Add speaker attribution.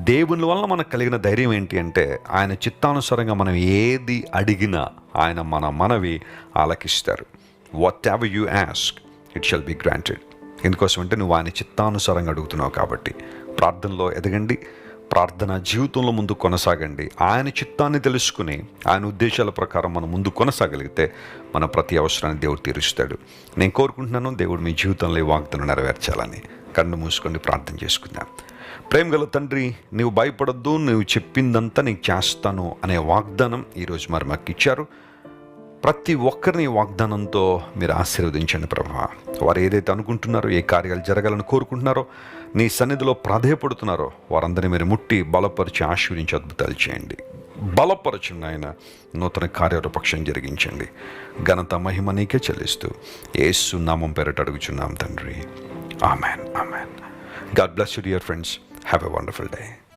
Speaker 1: దేవుని వలన మనకు కలిగిన ధైర్యం ఏంటి అంటే, ఆయన చిత్తానుసారంగా మనం ఏది అడిగినా ఆయన మన మనవి ఆలకిస్తారు. Whatever you ask it shall be granted. ఎందుకోసం అంటే నువ్వు ఆయన చిత్తానుసారంగా అడుగుతున్నావు కాబట్టి. ప్రార్థనలో ఎదగండి, ప్రార్థన జీవితంలో ముందు కొనసాగండి. ఆయన చిత్తాన్ని తెలుసుకుని ఆయన ఉద్దేశాల ప్రకారం మనం ముందు కొనసాగలిగితే మన ప్రతి అవసరాన్ని దేవుడు తీరుస్తాడు. నేను కోరుకుంటున్నాను దేవుడు మీ జీవితంలో ఈ వాగ్దానం నెరవేర్చాలని. కన్ను మూసుకొని ప్రార్థన చేసుకుందాం. ప్రేమ గల తండ్రి, నీవు భయపడొద్దు, నువ్వు చెప్పిందంతా నీకు చేస్తాను అనే వాగ్దానం ఈరోజు మరి మాకు ఇచ్చారు. ప్రతి ఒక్కరిని వాగ్దానంతో మీరు ఆశీర్వదించండి ప్రభువా. వారు ఏదైతే అనుకుంటున్నారో, ఏ కార్యాలు జరగాలని కోరుకుంటున్నారో, నీ సన్నిధిలో ప్రాధేయపడుతున్నారో వారందరినీ మీరు ముట్టి బలపరిచి ఆశీర్వదించి అద్భుతాలు చేయండి. బలపరచండి ఆయన, నూతన కార్యరూపక్షం జరిగించండి. ఘనత మహిమ నీకే చెల్లిస్తూ యేసు నామం పేరట అడుగుచున్నాం తండ్రి. Amen, amen. God bless you dear friends. Have a wonderful day.